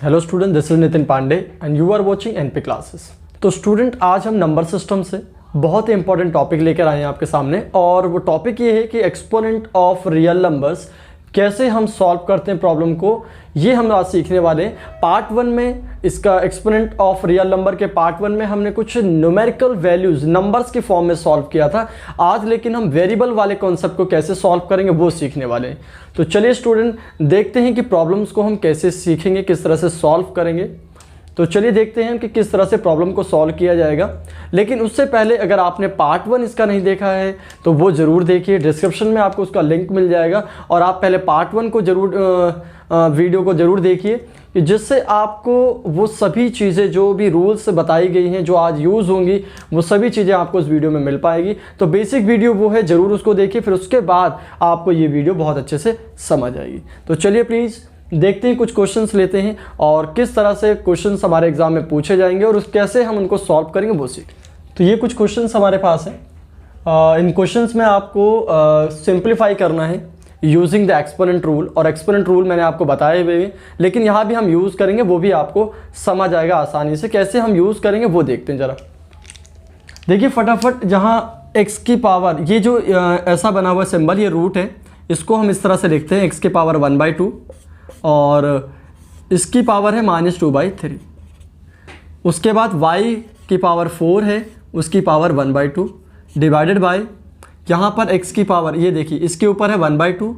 Hello student, this is Nitin Pandey and you are watching NP classes. तो student, आज हम number system से बहुत ही इंपॉर्टेंट टॉपिक लेकर आए हैं आपके सामने, और वो टॉपिक ये है कि एक्सपोनेंट ऑफ रियल नंबर्स कैसे हम सॉल्व करते हैं प्रॉब्लम को। ये हम आज सीखने वाले हैं। पार्ट 1 में इसका एक्सपोनेंट ऑफ रियल नंबर के पार्ट 1 में हमने कुछ न्यूमेरिकल वैल्यूज नंबर्स के फॉर्म में सॉल्व किया था। आज लेकिन हम वेरिएबल वाले कॉन्सेप्ट को कैसे सॉल्व करेंगे वो सीखने वाले हैं। तो चलिए स्टूडेंट, देखते हैं कि प्रॉब्लम्स को हम कैसे सीखेंगे, किस तरह से सॉल्व करेंगे। तो चलिए देखते हैं कि किस तरह से प्रॉब्लम को सॉल्व किया जाएगा। लेकिन उससे पहले अगर आपने पार्ट 1 इसका नहीं देखा है तो वो ज़रूर देखिए, डिस्क्रिप्शन में आपको उसका लिंक मिल जाएगा। और आप पहले पार्ट 1 को ज़रूर वीडियो को ज़रूर देखिए, कि जिससे आपको वो सभी चीज़ें जो भी रूल्स बताई गई हैं, जो आज यूज़ होंगी, वो सभी चीज़ें आपको उस वीडियो में मिल पाएगी। तो बेसिक वीडियो वो है, ज़रूर उसको देखिए, फिर उसके बाद आपको ये वीडियो बहुत अच्छे से समझ आएगी। तो चलिए प्लीज़ देखते हैं, कुछ क्वेश्चंस लेते हैं और किस तरह से क्वेश्चंस हमारे एग्जाम में पूछे जाएंगे और कैसे हम उनको सॉल्व करेंगे वो सीख। तो ये कुछ क्वेश्चंस हमारे पास हैं। इन क्वेश्चंस में आपको सिंप्लीफाई करना है यूजिंग द एक्सपोनेंट रूल, और एक्सपोनेंट रूल मैंने आपको बताए हुए हैं, लेकिन यहाँ भी हम यूज़ करेंगे, वो भी आपको समझ आएगा आसानी से। कैसे हम यूज़ करेंगे वो देखते हैं ज़रा। देखिए फटाफट, जहाँ x की पावर, ये जो ऐसा बना हुआ सिंबल, ये रूट है, इसको हम इस तरह से लिखते हैं, x की पावर 1/2 और इसकी पावर है -2/3। उसके बाद y की पावर 4 है, उसकी पावर 1/2 डिवाइडेड बाय, यहाँ पर x की पावर, ये देखिए इसके ऊपर है 1/2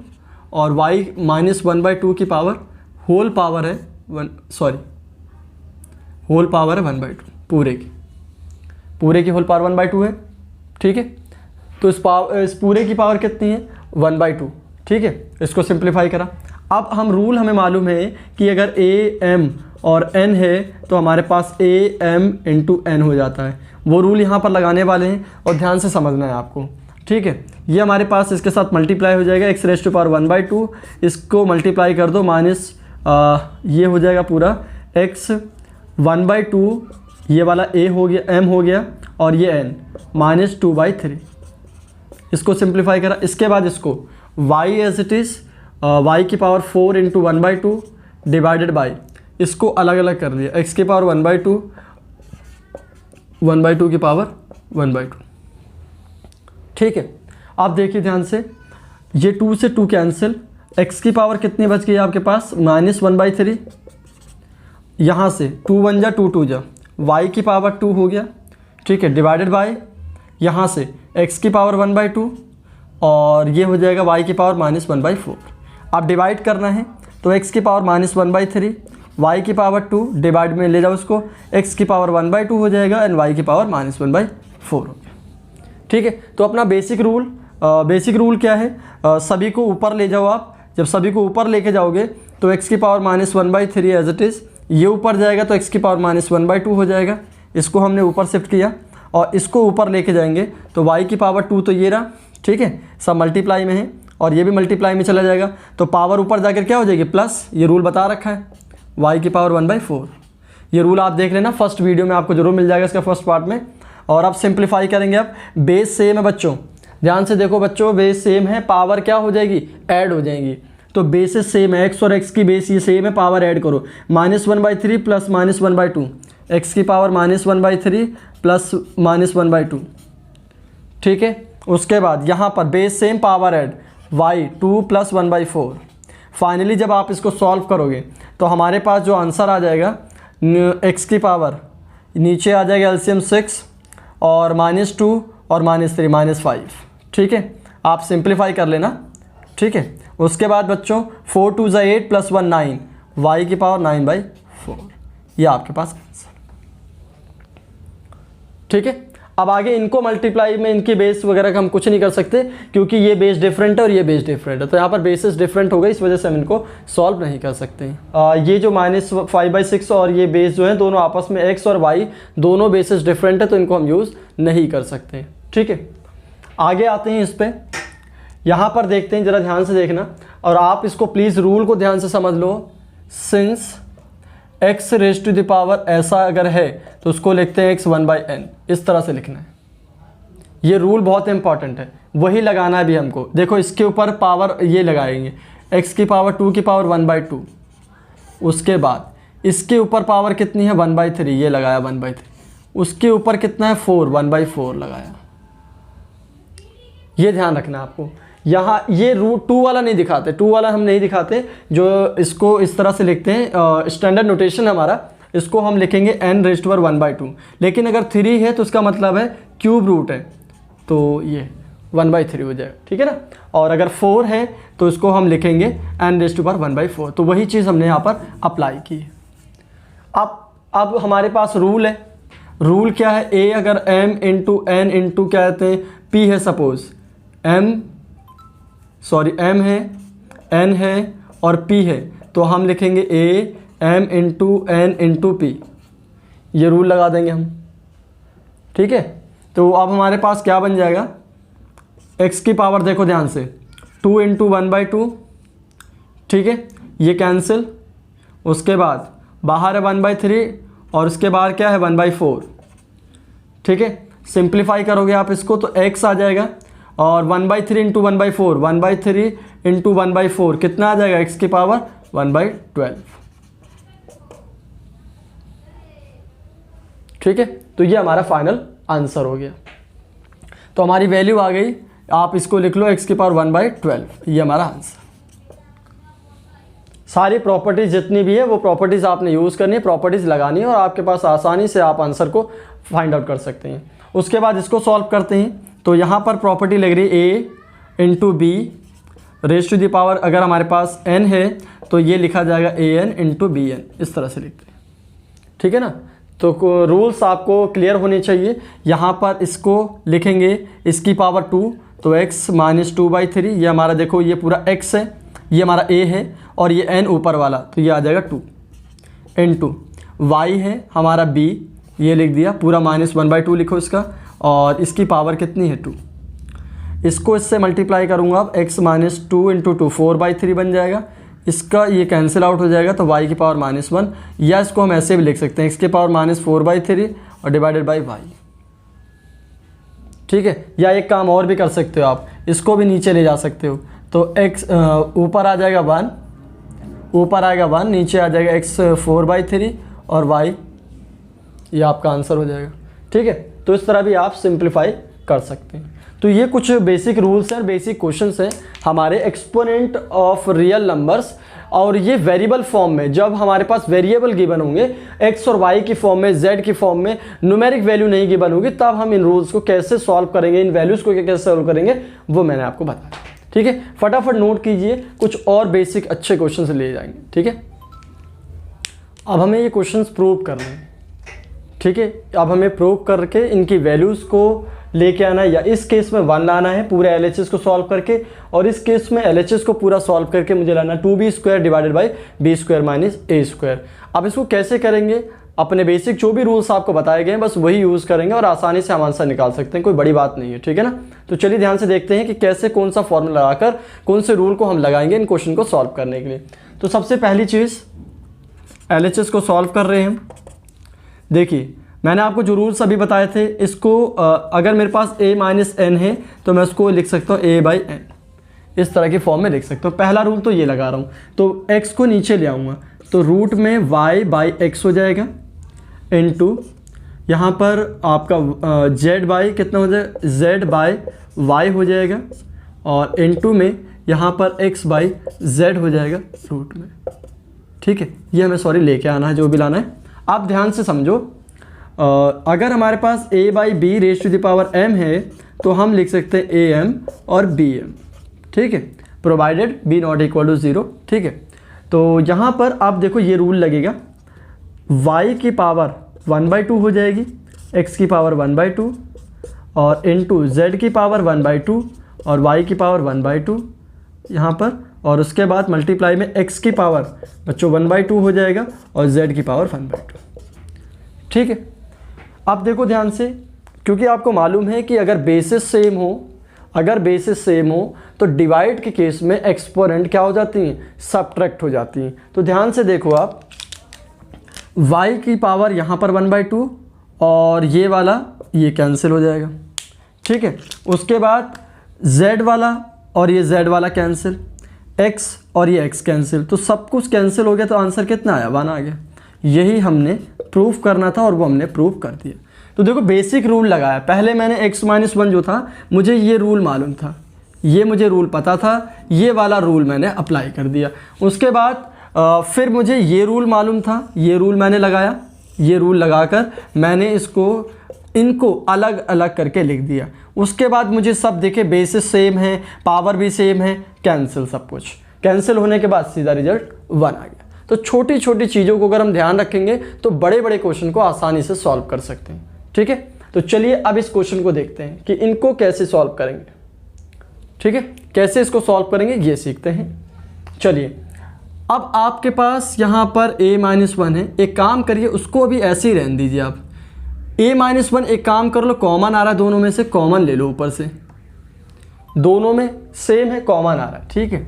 और y -1/2 की पावर होल पावर है होल पावर है 1/2, पूरे की होल पावर 1/2 है। ठीक है, तो इस पूरे की पावर कितनी है? 1/2। ठीक है, इसको सिंप्लीफाई करा। अब हमें मालूम है कि अगर a m और n है तो हमारे पास a m × n हो जाता है। वो रूल यहाँ पर लगाने वाले हैं और ध्यान से समझना है आपको। ठीक है, ये हमारे पास इसके साथ मल्टीप्लाई हो जाएगा, x⁻1/2, इसको मल्टीप्लाई कर दो माइनस, ये हो जाएगा पूरा x 1/2, ये वाला a हो गया, m हो गया, और ये n -2/3। इसको सिंप्लीफाई करा। इसके बाद इसको y as it is y की पावर 4 × 1/2 डिवाइडेड बाय, इसको अलग अलग कर दिया, x की पावर 1/2 की पावर 1/2। ठीक है, आप देखिए ध्यान से, ये 2 से 2 कैंसिल, x की पावर कितनी बच गई आपके पास? -1/3। यहाँ से 2 1 जा 2 2 जा, y की पावर 2 हो गया। ठीक है, डिवाइडेड बाय, यहाँ से x की पावर 1/2 और ये हो जाएगा y की पावर -1/4। अब डिवाइड करना है तो x की पावर -1/3, y की पावर 2 डिवाइड में ले जाओ उसको, x की पावर 1/2 हो जाएगा एंड y की पावर -1/4 हो गया। ठीक है, तो अपना बेसिक रूल क्या है? सभी को ऊपर ले जाओ आप। जब सभी को ऊपर लेके जाओगे तो x की पावर -1/3 एज इट इज़, ये ऊपर जाएगा तो x की पावर -1/2 हो जाएगा। इसको हमने ऊपर शिफ्ट किया और इसको ऊपर लेके जाएंगे तो y की पावर 2 तो ये रहा। ठीक है, सब मल्टीप्लाई में है और ये भी मल्टीप्लाई में चला जाएगा, तो पावर ऊपर जाकर क्या हो जाएगी? प्लस। ये रूल बता रखा है, y की पावर 1/4। ये रूल आप देख लेना, फर्स्ट वीडियो में आपको जरूर मिल जाएगा इसका फर्स्ट पार्ट में। और अब सिंप्लीफाई करेंगे। अब बेस सेम है बच्चों, ध्यान से देखो बच्चों, बेस सेम है, पावर क्या हो जाएगी? ऐड हो जाएंगी। तो बेसेस सेम है, x और x की बेस ये सेम है, पावर ऐड करो, -1/3 प्लस -1/2, x की पावर -1/3 प्लस -1/2। ठीक है, उसके बाद यहाँ पर base same, power add, y 2 + 1/4। Finally जब आप इसको सॉल्व करोगे तो हमारे पास जो आंसर आ जाएगा, x की पावर नीचे आ जाएगा एलसीएम 6 और -2 और -3 -5। ठीक है, आप सिंप्लीफाई कर लेना। ठीक है, उसके बाद बच्चों 4 2 = 8 + 1 9, y की पावर 9/4, ये आपके पास आंसर। ठीक है, अब आगे इनको मल्टीप्लाई में इनकी बेस वगैरह का हम कुछ नहीं कर सकते, क्योंकि ये बेस डिफरेंट है और ये बेस डिफरेंट है, तो यहाँ पर बेसिस डिफरेंट हो गई, इस वजह से हम इनको सॉल्व नहीं कर सकते। ये जो -5/6 और ये बेस जो है दोनों आपस में x और y दोनों बेसिस डिफरेंट है, तो इनको हम यूज़ नहीं कर सकते। ठीक है, आगे आते हैं इस पर। यहाँ पर देखते हैं, ज़रा ध्यान से देखना और आप इसको प्लीज़ रूल को ध्यान से समझ लो। सिंस x⁻⁴ ऐसा अगर है तो उसको लिखते हैं x 1/n, इस तरह से लिखना है। ये रूल बहुत इंपॉर्टेंट है, वही लगाना है भी हमको। देखो इसके ऊपर पावर ये लगाएंगे, x की पावर 2 की पावर 1/2, उसके बाद इसके ऊपर पावर कितनी है 1/3, ये लगाया 1/3, उसके ऊपर कितना है 4, 1/4 लगाया। ये ध्यान रखना है आपको। यहाँ ये रूट 2 वाला नहीं दिखाते, 2 वाला हम नहीं दिखाते, जो इसको इस तरह से लिखते हैं, स्टैंडर्ड नोटेशन हमारा, इसको हम लिखेंगे n⁻1/2। लेकिन अगर 3 है तो उसका मतलब है क्यूब रूट है, तो ये 1/3 हो जाएगा, ठीक है ना। और अगर 4 है तो इसको हम लिखेंगे n⁻1/4। तो वही चीज़ हमने यहाँ पर अप्लाई की है। अब हमारे पास रूल है। रूल क्या है, a अगर m इंटू n इंटू क्या कहते हैं p है, सपोज m है, n है और p है, तो हम लिखेंगे a m into n into p, ये रूल लगा देंगे हम, ठीक है। तो अब हमारे पास क्या बन जाएगा, x की पावर देखो ध्यान से 2 इंटू 1/2, ठीक है, ये कैंसिल, उसके बाद बाहर है 1/3 और उसके बाहर क्या है 1/4, ठीक है। सिंप्लीफाई करोगे आप इसको तो x आ जाएगा, और 1/3 इंटू 1/4, 1/3 इंटू 1/4 कितना आ जाएगा, x की पावर 1/12, ठीक है। तो ये हमारा फाइनल आंसर हो गया। तो हमारी वैल्यू आ गई, आप इसको लिख लो x की पावर 1/12, ये हमारा आंसर। सारी प्रॉपर्टीज जितनी भी है वो प्रॉपर्टीज आपने यूज़ करनी है, प्रॉपर्टीज लगानी है, और आपके पास आसानी से आप आंसर को फाइंड आउट कर सकते हैं। उसके बाद इसको सॉल्व करते हैं। तो यहाँ पर प्रॉपर्टी लग रही है a into B raise to the power, अगर हमारे पास n है तो ये लिखा जाएगा an इंटू बी एन, इस तरह से लिखते हैं, ठीक है ना। तो रूल्स आपको क्लियर होने चाहिए। यहाँ पर इसको लिखेंगे इसकी पावर 2, तो x माइनस 2/3, ये हमारा देखो ये पूरा x है, ये हमारा a है, और ये n ऊपर वाला, तो ये आ जाएगा 2 इंटू y है हमारा b, ये लिख दिया पूरा -1/2 लिखो इसका, और इसकी पावर कितनी है 2, इसको इससे मल्टीप्लाई करूँगा अब, x माइनस 2 इंटू 2 4/3 बन जाएगा, इसका ये कैंसिल आउट हो जाएगा, तो y की पावर -1, या इसको हम ऐसे भी लिख सकते हैं x की पावर -4/3 और डिवाइडेड बाई y, ठीक है। या एक काम और भी कर सकते हो आप, इसको भी नीचे ले जा सकते हो, तो x ऊपर आ जाएगा 1, ऊपर आएगा 1, नीचे आ जाएगा x 4/3 और y, ये आपका आंसर हो जाएगा, ठीक है। तो इस तरह भी आप सिंप्लीफाई कर सकते हैं। तो ये कुछ बेसिक रूल्स हैं, बेसिक क्वेश्चंस हैं हमारे एक्सपोनेंट ऑफ रियल नंबर्स, और ये वेरिएबल फॉर्म में, जब हमारे पास वेरिएबल गिवन होंगे x और y की फॉर्म में, z की फॉर्म में, न्यूमेरिक वैल्यू नहीं गिवन होगी, तब हम इन रूल्स को कैसे सॉल्व करेंगे, इन वैल्यूज़ को कैसे सॉल्व करेंगे, वो मैंने आपको बताया, ठीक है। फटाफट नोट कीजिए, कुछ और बेसिक अच्छे क्वेश्चन ले जाएंगे, ठीक है। अब हमें ये क्वेश्चंस प्रूव करने हैं, ठीक है। अब हमें प्रूव करके इनकी वैल्यूज़ को लेके आना है, या इस केस में 1 लाना है पूरे LHS को सॉल्व करके, और इस केस में LHS को पूरा सॉल्व करके मुझे लाना 2b² divided by b² minus a²। अब इसको कैसे करेंगे, अपने बेसिक जो भी रूल्स आपको बताए गए हैं बस वही यूज़ करेंगे, और आसानी से हम आंसर निकाल सकते हैं, कोई बड़ी बात नहीं है, ठीक है ना। तो चलिए ध्यान से देखते हैं कि कैसे कौन सा फॉर्मूला लगाकर कौन से रूल को हम लगाएंगे इन क्वेश्चन को सॉल्व करने के लिए। तो सबसे पहली चीज़, LHS को सॉल्व कर रहे हैं। देखिए मैंने आपको जो रूल्स अभी बताए थे, इसको अगर मेरे पास a माइनस n है तो मैं उसको लिख सकता हूँ a/n, इस तरह के फॉर्म में लिख सकता हूँ। पहला रूल तो ये लगा रहा हूँ, तो x को नीचे ले आऊँगा, तो रूट में y/x हो जाएगा, इनटू यहाँ पर आपका z/ कितना हो जाएगा, z/y हो जाएगा, और इनटू में यहाँ पर x/z हो जाएगा रूट में, ठीक है। ये हमें सॉरी लेके आना है, जो भी लाना है। आप ध्यान से समझो, अगर हमारे पास a/b raise to the power m है तो हम लिख सकते हैं am और bm, ठीक है, provided b not equal to 0, ठीक है। तो यहाँ पर आप देखो ये रूल लगेगा, y की पावर 1/2 हो जाएगी, x की पावर 1/2, और इनटू z की पावर 1/2 और y की पावर 1/2 यहाँ पर, और उसके बाद मल्टीप्लाई में x की पावर बच्चों 1/2 हो जाएगा और z की पावर 1/2, ठीक है। अब देखो ध्यान से, क्योंकि आपको मालूम है कि अगर बेसिस सेम हो, तो डिवाइड के केस में एक्सपोनेंट क्या हो जाती हैं, सब्ट्रैक्ट हो जाती हैं। तो ध्यान से देखो आप, y की पावर यहाँ पर 1/2 और ये वाला ये कैंसिल हो जाएगा, ठीक है। उसके बाद z वाला और ये z वाला कैंसिल, x और ये x कैंसिल, तो सब कुछ कैंसिल हो गया, तो आंसर कितना आया, 1 आ गया। यही हमने प्रूफ करना था और वो हमने प्रूफ कर दिया। तो देखो बेसिक रूल लगाया, पहले मैंने x माइनस वन जो था मुझे ये रूल मालूम था, ये मुझे रूल पता था, ये वाला रूल मैंने अप्लाई कर दिया। उसके बाद फिर मुझे ये रूल मालूम था, ये रूल मैंने लगाया, ये रूल लगाकर मैंने इनको अलग अलग करके लिख दिया। उसके बाद मुझे सब देखे बेसिस सेम है, पावर भी सेम है, कैंसिल, सब कुछ कैंसिल होने के बाद सीधा रिजल्ट 1 आ गया। तो छोटी छोटी चीज़ों को अगर हम ध्यान रखेंगे तो बड़े बड़े क्वेश्चन को आसानी से सॉल्व कर सकते हैं। ठीक है, तो चलिए अब इस क्वेश्चन को देखते हैं कि इनको कैसे सॉल्व करेंगे। ठीक है, कैसे इसको सॉल्व करेंगे ये सीखते हैं। चलिए, अब आपके पास यहाँ पर a माइनस वन है, एक काम करिए उसको अभी ऐसे ही रहने दीजिए आप। a माइनस वन एक काम कर लो, कॉमन आ रहा है दोनों में से, कॉमन ले लो ऊपर से, दोनों में सेम है, कॉमन आ रहा है। ठीक है,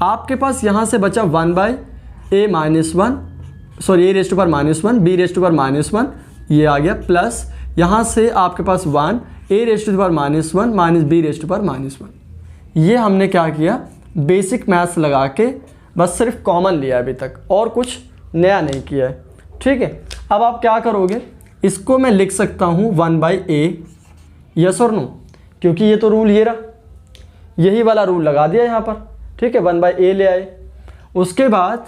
आपके पास यहाँ से बचा 1 by A minus one, sorry A raised to power minus one, B raised to power minus one, ये आ गया, प्लस यहाँ से आपके पास 1 A raised to power minus one minus B raised to power minus one. ये हमने क्या किया, बेसिक मैथ्स लगा के बस सिर्फ कॉमन लिया अभी तक, और कुछ नया नहीं किया है। ठीक है, अब आप क्या करोगे, इसको मैं लिख सकता हूँ 1 बाई ए, यस और नो, क्योंकि ये तो रूल ये रहा, यही वाला रूल लगा दिया यहाँ पर। ठीक है, 1 बाई ए ले आए। उसके बाद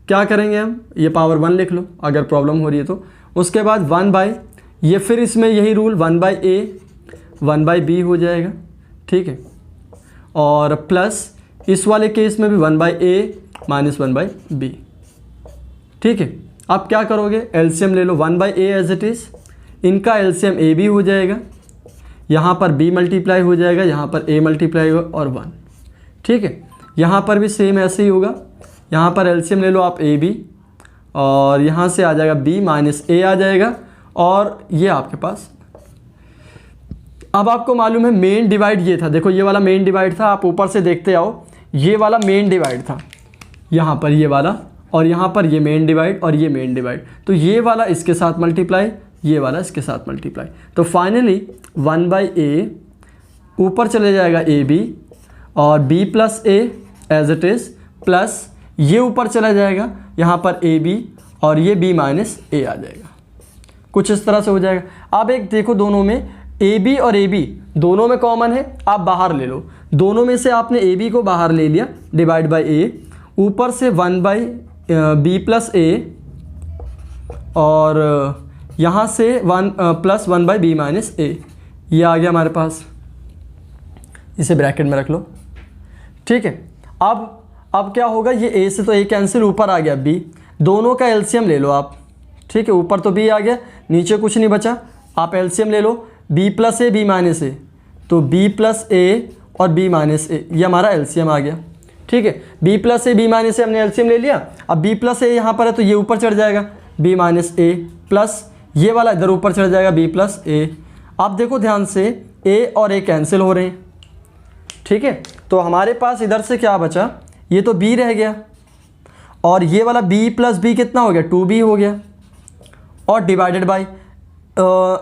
क्या करेंगे हम, ये पावर 1 लिख लो अगर प्रॉब्लम हो रही है तो। उसके बाद 1 बाई, ये फिर इसमें यही rule 1 by A 1 by B हो जाएगा। ठीक है, और प्लस इस वाले केस में भी 1 by A minus 1 by B. ठीक है, अब क्या करोगे, एलसीएम ले लो, 1 by A as it is, इनका एलसीएम ए बी हो जाएगा, यहाँ पर b मल्टीप्लाई हो जाएगा, यहाँ पर a मल्टीप्लाई होगा और 1। ठीक है, यहाँ पर भी सेम ऐसे ही होगा, यहाँ पर एलसीएम ले लो आप a b, और यहाँ से आ जाएगा b माइनस a आ जाएगा, और ये आपके पास। अब आपको मालूम है मेन डिवाइड ये था, देखो ये वाला मेन डिवाइड था, आप ऊपर से देखते आओ, ये वाला मेन डिवाइड था, यहाँ पर ये वाला, और यहाँ पर ये मेन डिवाइड और ये मेन डिवाइड, तो ये वाला इसके साथ मल्टीप्लाई, ये वाला इसके साथ मल्टीप्लाई, तो फाइनली 1 बाई ए ऊपर चले जाएगा ए बी, और b plus A as it is, plus ये ऊपर चला जाएगा, यहाँ पर ए बी और ये b माइनस ए आ जाएगा। कुछ इस तरह से हो जाएगा। अब एक देखो, दोनों में ए बी और ए बी दोनों में कॉमन है, आप बाहर ले लो, दोनों में से आपने ए बी को बाहर ले लिया, डिवाइड बाई ए, ऊपर से 1 बाई बी प्लस ए, और यहाँ से 1 प्लस 1 बाई बी माइनस ए, ये आ गया हमारे पास, इसे ब्रैकेट में रख लो। ठीक है, अब क्या होगा, ये a से तो a कैंसिल, ऊपर आ गया b, दोनों का एलसीएम ले लो आप। ठीक है, ऊपर तो b आ गया, नीचे कुछ नहीं बचा, आप एलसीएम ले लो, b plus A B minus A, तो b प्लस ए और b माइनस ए, ये हमारा एलसीएम आ गया। ठीक है, b plus A B minus A हमने एलसीएम ले लिया, अब b प्लस ए यहाँ पर है तो ये ऊपर चढ़ जाएगा b माइनस ए, प्लस ये वाला इधर ऊपर चढ़ जाएगा b प्लस ए। अब देखो ध्यान से, a और a कैंसिल हो रहे हैं। ठीक है, तो हमारे पास इधर से क्या बचा, ये तो b रह गया, और ये वाला b प्लस बी कितना हो गया, 2b हो गया, और डिवाइडेड बाई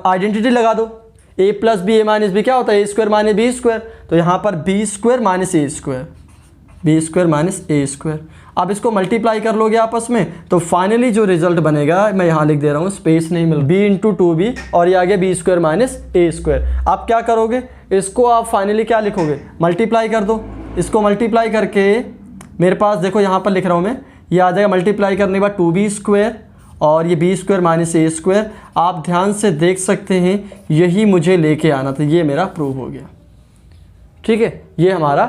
आइडेंटिटी लगा दो, a plus B A minus B क्या होता है, a square minus B square, तो यहाँ पर b square minus A square, B square minus A square. अब इसको मल्टीप्लाई कर लोगे आपस में, तो फाइनली जो रिजल्ट बनेगा, मैं यहाँ लिख दे रहा हूँ, स्पेस नहीं मिल, b इंटू 2b, और ये आ गया b square minus A square. आप क्या करोगे, इसको आप फाइनली क्या लिखोगे, मल्टीप्लाई कर दो, इसको मल्टीप्लाई करके मेरे पास देखो यहाँ पर लिख रहा हूँ मैं, ये आ जाएगा मल्टीप्लाई करने के बाद 2b स्क्वायर और ये b square minus A square. आप ध्यान से देख सकते हैं, यही मुझे लेके आना था, ये मेरा प्रूव हो गया। ठीक है, ये हमारा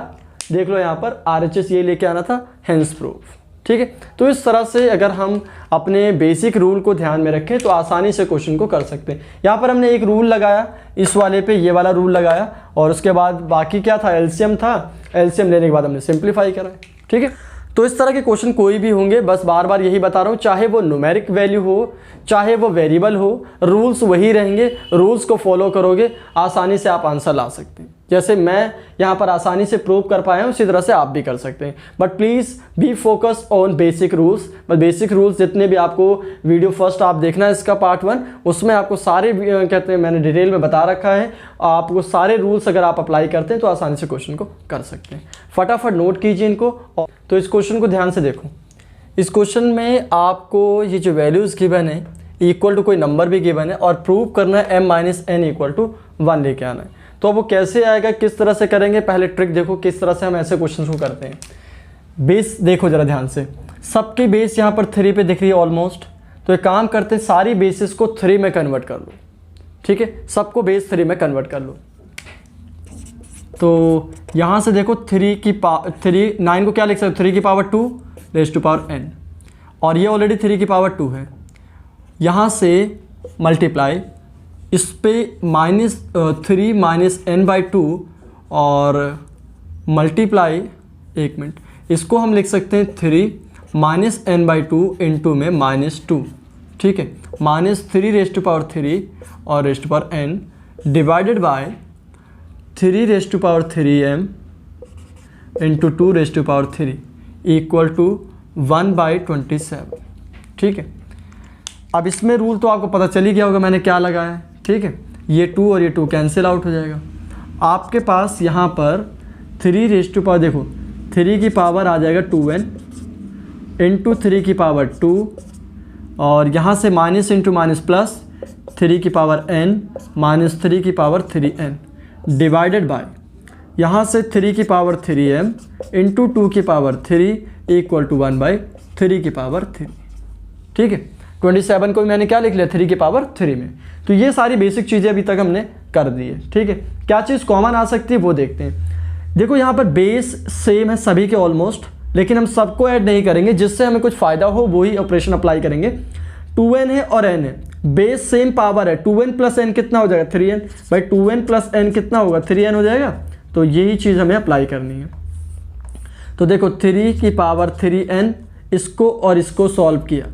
देख लो यहाँ पर RHS ये लेके आना था, हेंस प्रूफ। ठीक है, तो इस तरह से अगर हम अपने बेसिक रूल को ध्यान में रखें तो आसानी से क्वेश्चन को कर सकते हैं। यहाँ पर हमने एक रूल लगाया, इस वाले पे ये वाला रूल लगाया, और उसके बाद बाकी क्या था, एलसीएम था, एलसीएम लेने के बाद हमने सिंप्लीफाई करा। ठीक है, तो इस तरह के क्वेश्चन कोई भी होंगे, बस बार बार यही बता रहा हूँ, चाहे वो न्यूमेरिक वैल्यू हो, चाहे वो वेरिएबल हो, रूल्स वही रहेंगे, रूल्स को फॉलो करोगे आसानी से आप आंसर ला सकते हैं। जैसे मैं यहाँ पर आसानी से प्रूव कर पाया हूँ, उसी तरह से आप भी कर सकते हैं। But please be focus on basic rules. But basic rules जितने भी आपको वीडियो फर्स्ट आप देखना है इसका पार्ट 1, उसमें आपको सारे कहते हैं मैंने डिटेल में बता रखा है, आपको सारे रूल्स अगर आप अप्लाई करते हैं तो आसानी से क्वेश्चन को कर सकते हैं। फटाफट नोट कीजिए इनको। तो इस क्वेश्चन को ध्यान से देखो, इस क्वेश्चन में आपको ये जो वैल्यूज़ गिवन है इक्वल टू कोई नंबर भी गिवन है और प्रूव करना है m minus N equal to 1 लेके आना है। तो अब वो कैसे आएगा, किस तरह से करेंगे, पहले ट्रिक देखो किस तरह से हम ऐसे क्वेश्चन को करते हैं। बेस देखो ज़रा ध्यान से, सबकी बेस यहाँ पर 3 पे दिख रही है ऑलमोस्ट। तो एक काम करते हैं, सारी बेसिस को 3 में कन्वर्ट कर लो। ठीक है, सबको बेस 3 में कन्वर्ट कर लो। तो यहाँ से देखो 9 को क्या लिख सकते हो, 3 की power 2 raise to power n, और ये ऑलरेडी 3 की पावर 2 है। यहाँ से मल्टीप्लाई इस पे -3 माइनस n बाई 2 और मल्टीप्लाई, एक मिनट, इसको हम लिख सकते हैं 3 माइनस n बाई 2 इंटू में -2। ठीक है, -3 रेज़ टू पावर 3 और raise to power n divided by 3 raise to power 3m into 2 raise to power 3 equal to 1/27। ठीक है, अब इसमें रूल तो आपको पता चल ही गया होगा मैंने क्या लगाया है। ठीक है, ये 2 और ये 2 कैंसिल आउट हो जाएगा। आपके पास यहाँ पर 3 रेज़ टू पावर, देखो 3 की पावर आ जाएगा 2n इंटू 3 की पावर 2, और यहाँ से माइनस इंटू माइनस प्लस 3 की पावर n माइनस 3 की पावर 3n डिवाइडेड बाय यहाँ से 3 की पावर 3m इंटू 2 की पावर 3 इक्वल टू 1/3 की पावर 3। ठीक है, 27 को मैंने क्या लिख लिया, 3 की पावर 3 में। तो ये सारी बेसिक चीज़ें अभी तक हमने कर दी है। ठीक है, क्या चीज़ कॉमन आ सकती है वो देखते हैं। देखो यहाँ पर बेस सेम है सभी के ऑलमोस्ट, लेकिन हम सबको ऐड नहीं करेंगे, जिससे हमें कुछ फ़ायदा हो वही ऑपरेशन अप्लाई करेंगे। 2n है और n है, बेस सेम पावर है, 2n प्लस n कितना हो जाएगा, 3n भाई 2n प्लस n कितना होगा, 3n हो जाएगा। तो यही चीज़ हमें अप्लाई करनी है। तो देखो 3 की पावर 3n, इसको और इसको सॉल्व किया।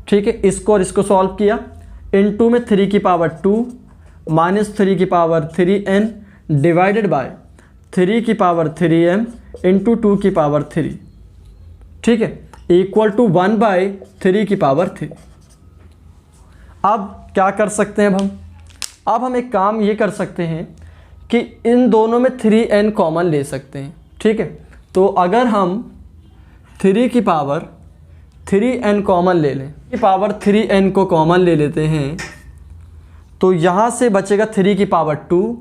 ठीक है, इसको और इसको सॉल्व किया, इनटू में 3 की पावर 2 माइनस 3 की पावर 3n डिवाइडेड बाय 3 की पावर 3m इंटू 2 की पावर 3। ठीक है, इक्वल टू 1/3 की पावर 3। अब क्या कर सकते हैं अब हम एक काम ये कर सकते हैं कि इन दोनों में 3n कॉमन ले सकते हैं। ठीक है, तो अगर हम 3 की पावर 3n कॉमन ले लें, पावर 3n को कॉमन ले लेते हैं, तो यहाँ से बचेगा 3 की पावर 2।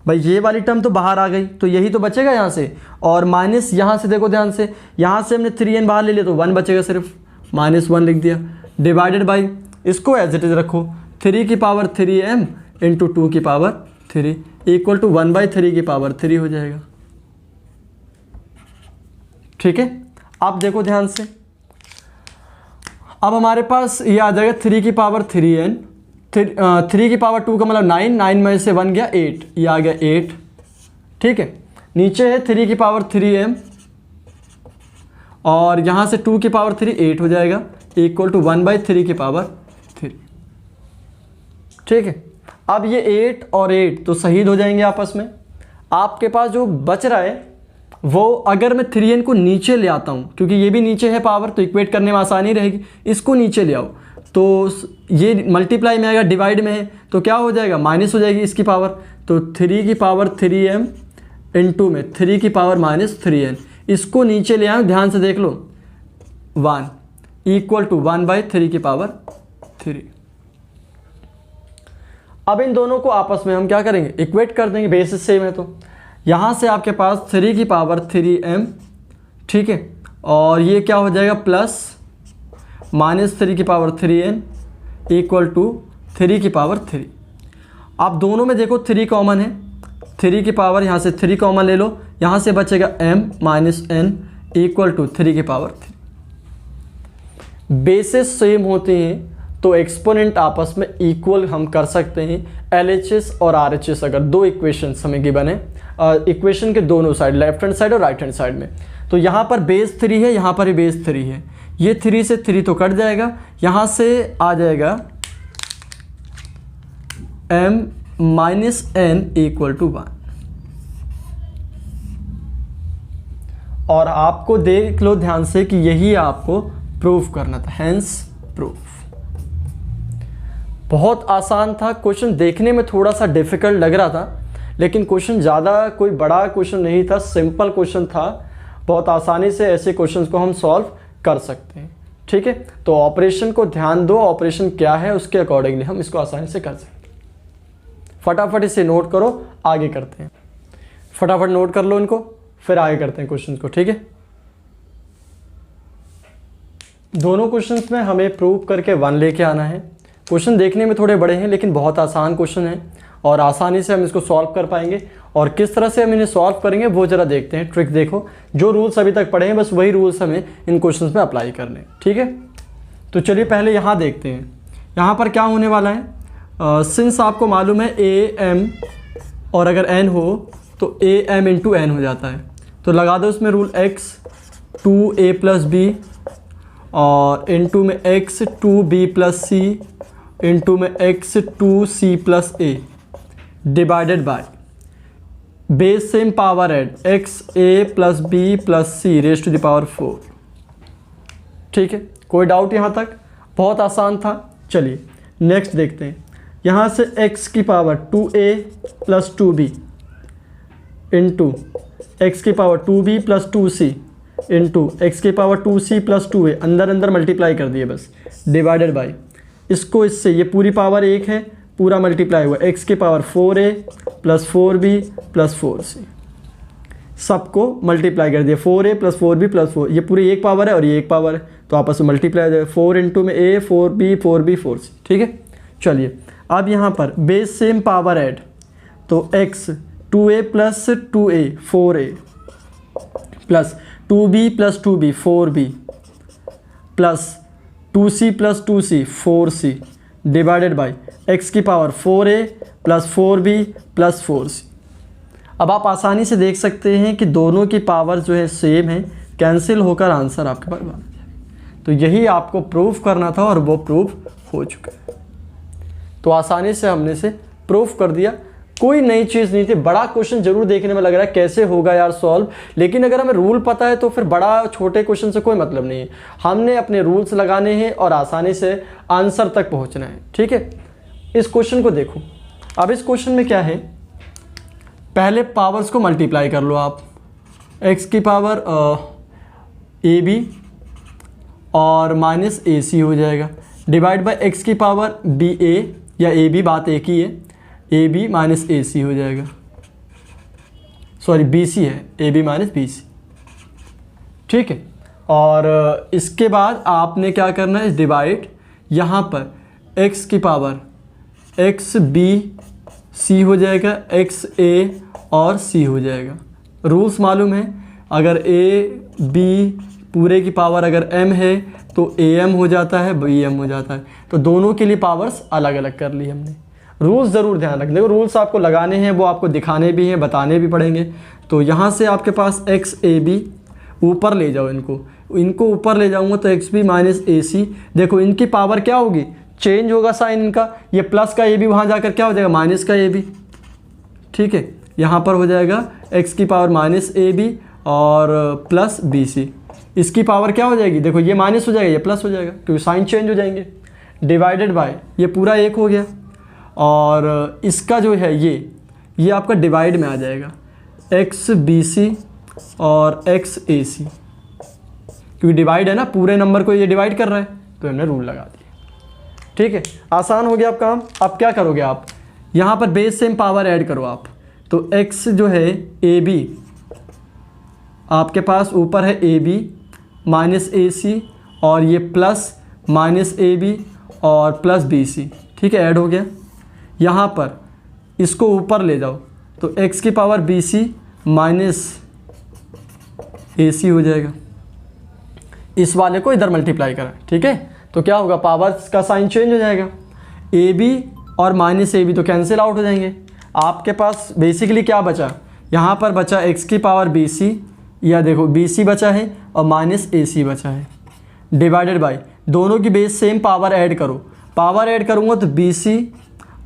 भाई ये वाली टर्म तो बाहर आ गई, तो यही तो बचेगा यहाँ से, और माइनस यहाँ से देखो ध्यान से, यहाँ से हमने 3n बाहर ले लिया तो 1 बचेगा, सिर्फ -1 लिख दिया, डिवाइडेड बाई, इसको एज इट इज रखो, 3 की पावर 3m इंटू 2 की पावर 3 इक्वल टू 1/3 की पावर 3 हो जाएगा। ठीक है, अब देखो ध्यान से, अब हमारे पास ये आ जाएगा 3 की पावर 3n, 3 की पावर 2 का मतलब 9 में से 1 गया 8, ये आ गया 8। ठीक है, नीचे है 3 की पावर 3m और यहाँ से 2 की पावर 3 8 हो जाएगा, इक्वल टू 1/3 की पावर 3। ठीक है, अब ये 8 और 8 तो शहीद हो जाएंगे आपस में। आपके पास जो बच रहा है वो, अगर मैं 3n को नीचे ले आता हूँ, क्योंकि ये भी नीचे है पावर, तो इक्वेट करने में आसानी रहेगी, इसको नीचे ले आओ तो ये मल्टीप्लाई में आएगा, डिवाइड में है तो क्या हो जाएगा, माइनस हो जाएगी इसकी पावर। तो 3 की पावर 3m इंटू में 3 की पावर -3n, इसको नीचे ले आए, ध्यान से देख लो, 1 इक्वल टू 1/3 की पावर 3। अब इन दोनों को आपस में हम क्या करेंगे, इक्वेट कर देंगे, बेसिस सेम है। तो यहाँ से आपके पास 3 की पावर 3m, ठीक है, और ये क्या हो जाएगा प्लस -3 की पावर 3n इक्वल टू 3 की पावर 3। आप दोनों में देखो 3 कॉमन है, 3 की पावर यहाँ से 3 कॉमन ले लो, यहाँ से बचेगा m minus n equal to 3 की पावर 3। बेसिस सेम होते हैं तो एक्सपोनेंट आपस में इक्वल हम कर सकते हैं। LHS और RHS अगर दो इक्वेशंस हमें गिवन है, इक्वेशन के दोनों साइड, लेफ्ट हैंड साइड और राइट हैंड साइड में, तो यहाँ पर बेस 3 है, यहाँ पर ही बेस 3 है, ये 3 से 3 तो कट जाएगा, यहाँ से आ जाएगा m minus n equal to 1। और आपको देख लो ध्यान से कि यही आपको प्रूफ करना था, हैंस प्रूफ। बहुत आसान था क्वेश्चन, देखने में थोड़ा सा डिफ़िकल्ट लग रहा था, लेकिन क्वेश्चन ज़्यादा कोई बड़ा क्वेश्चन नहीं था, सिंपल क्वेश्चन था बहुत आसानी से ऐसे क्वेश्चंस को हम सॉल्व कर सकते हैं। ठीक है, तो ऑपरेशन को ध्यान दो, ऑपरेशन क्या है उसके अकॉर्डिंगली हम इसको आसानी से कर सकते हैं। फटाफट इसे नोट करो, आगे करते हैं। फटाफट नोट कर लो इनको, फिर आगे करते हैं क्वेश्चन को। ठीक है, दोनों क्वेश्चंस में हमें प्रूव करके 1 लेके आना है। क्वेश्चन देखने में थोड़े बड़े हैं लेकिन बहुत आसान क्वेश्चन है और आसानी से हम इसको सॉल्व कर पाएंगे। और किस तरह से हम इन्हें सॉल्व करेंगे वो जरा देखते हैं। ट्रिक देखो, जो रूल्स अभी तक पढ़े हैं बस वही रूल्स हमें इन क्वेश्चंस में अप्लाई करने। ठीक है, तो चलिए पहले यहाँ देखते हैं। यहाँ पर क्या होने वाला है, सिंस आपको मालूम है ए एम और अगर एन हो तो ए एम इंटू एन हो जाता है, तो लगा दो इसमें rule x 2a plus B और इंटू में x 2b plus C into में x 2c plus a divided by base same power add x a plus b plus c raise to the power 4। ठीक है, कोई doubt यहाँ तक? बहुत आसान था। चलिए नेक्स्ट देखते हैं। यहाँ से x की power 2a plus 2b into X की power 2b plus 2c into X की पावर 2c प्लस 2a, अंदर अंदर मल्टीप्लाई कर दिए बस, डिवाइडेड बाई इसको इससे, ये पूरी पावर 1 है, पूरा मल्टीप्लाई हुआ एक्स की power 4a plus 4b plus 4c, सबको मल्टीप्लाई कर दिया 4a प्लस 4b प्लस 4, ये पूरी एक पावर है और ये एक पावर है तो आपस में मल्टीप्लाई हो जाएगा 4 इंटू में a 4b 4b 4c। ठीक है, चलिए अब यहाँ पर बेस सेम पावर ऐड, तो x 2a plus 2a 4a plus 2b plus 2b 4b plus 2c plus 2c 4c divided by x की power 4a plus 4b plus 4c। अब आप आसानी से देख सकते हैं कि दोनों की पावर जो है सेम है, कैंसिल होकर आंसर आपके पास बन जाएगा। तो यही आपको प्रूफ करना था और वो प्रूफ हो चुका है। तो आसानी से हमने से प्रूफ कर दिया, कोई नई चीज़ नहीं थी। बड़ा क्वेश्चन जरूर देखने में लग रहा है कैसे होगा यार सॉल्व, लेकिन अगर हमें रूल पता है तो फिर बड़ा छोटे क्वेश्चन से कोई मतलब नहीं है। हमने अपने रूल्स लगाने हैं और आसानी से आंसर तक पहुंचना है। ठीक है, इस क्वेश्चन को देखो। अब इस क्वेश्चन में क्या है, पहले पावर्स को मल्टीप्लाई कर लो आप, x की पावर ए बी और माइनस ए सी हो जाएगा, डिवाइड बाई एक्स की पावर बी ए या ए बी, बात एक ही है, ए बी माइनस ए सी हो जाएगा, सॉरी बी सी है, A B minus B C. ठीक है, और इसके बाद आपने क्या करना है, डिवाइड यहाँ पर x की पावर एक्स बी सी हो जाएगा, एक्स ए और सी हो जाएगा। रूल्स मालूम है, अगर ए बी पूरे की पावर अगर m है तो am हो जाता है, bm हो जाता है। तो दोनों के लिए पावर्स अलग अलग कर ली हमने। रूल्स ज़रूर ध्यान रखना, रूल्स आपको लगाने हैं, वो आपको दिखाने भी हैं, बताने भी पड़ेंगे। तो यहाँ से आपके पास एक्स ए बी ऊपर ले जाओ, इनको ऊपर ले जाऊँगा तो एक्स बी माइनस ए सी, देखो इनकी पावर क्या होगी, चेंज होगा साइन इनका, ये प्लस का ए बी वहाँ जाकर क्या हो जाएगा, माइनस का ए बी। ठीक है, यहाँ पर हो जाएगा एक्स की पावर माइनस ए बी और प्लस बी सी। इसकी पावर क्या हो जाएगी, देखो ये माइनस हो जाएगा, ये प्लस हो जाएगा क्योंकि साइन चेंज हो जाएंगे, डिवाइडेड बाय ये पूरा एक हो गया और इसका जो है ये आपका डिवाइड में आ जाएगा, एक्स बी सी और एक्स ए सी, क्योंकि डिवाइड है ना, पूरे नंबर को ये डिवाइड कर रहा है तो हमने रूल लगा दिया। ठीक है, आसान हो गया आप काम। अब क्या करोगे आप, यहाँ पर बेस सेम पावर ऐड करो आप, तो x जो है ए बी, आपके पास ऊपर है ए बी माइनस ए सी और ये प्लस माइनस ए बी और प्लस बी सी। ठीक है, ऐड हो गया। यहाँ पर इसको ऊपर ले जाओ तो x की power B C minus A सी हो जाएगा, इस वाले को इधर मल्टीप्लाई करा। ठीक है, तो क्या होगा, पावर्स का साइन चेंज हो जाएगा, ए बी और माइनस ए बी तो कैंसिल आउट हो जाएंगे। आपके पास बेसिकली क्या बचा, यहाँ पर बचा x की पावर बी सी, या देखो बी सी बचा है और माइनस ए सी बचा है, डिवाइडेड बाय दोनों की बेस सेम पावर ऐड करो, पावर ऐड करूँगा तो बी सी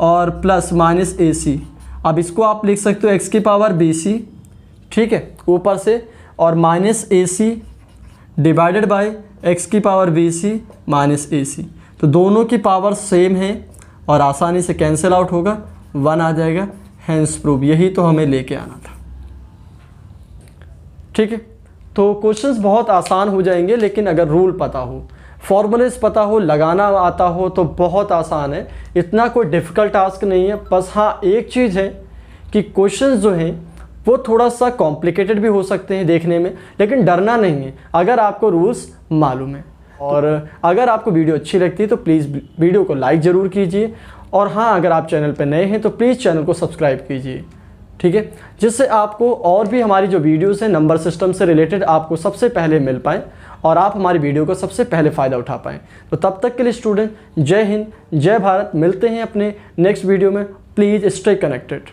और प्लस माइनस ए सी। अब इसको आप लिख सकते हो x की पावर बी सी, ठीक है, ऊपर से, और minus A C divided by X की power B C minus A C. तो दोनों की पावर सेम है और आसानी से कैंसिल आउट होगा, 1 आ जाएगा, हैंस प्रूव। यही तो हमें लेके आना था। ठीक है, तो क्वेश्चंस बहुत आसान हो जाएंगे, लेकिन अगर रूल पता हो, फॉर्मूलेस पता हो, लगाना आता हो तो बहुत आसान है। इतना कोई डिफ़िकल्ट टास्क नहीं है। बस हाँ, एक चीज़ है कि क्वेश्चंस जो हैं वो थोड़ा सा कॉम्प्लिकेटेड भी हो सकते हैं देखने में, लेकिन डरना नहीं है अगर आपको रूल्स मालूम है। और अगर आपको वीडियो अच्छी लगती है तो प्लीज़ वीडियो को लाइक ज़रूर कीजिए। और हाँ, अगर आप चैनल पर नए हैं तो प्लीज़ चैनल को सब्सक्राइब कीजिए, ठीक है, जिससे आपको और भी हमारी जो वीडियोस हैं नंबर सिस्टम से रिलेटेड आपको सबसे पहले मिल पाएँ और आप हमारी वीडियो का सबसे पहले फ़ायदा उठा पाएँ। तो तब तक के लिए स्टूडेंट, जय हिंद, जय भारत। मिलते हैं अपने नेक्स्ट वीडियो में। Please stay connected.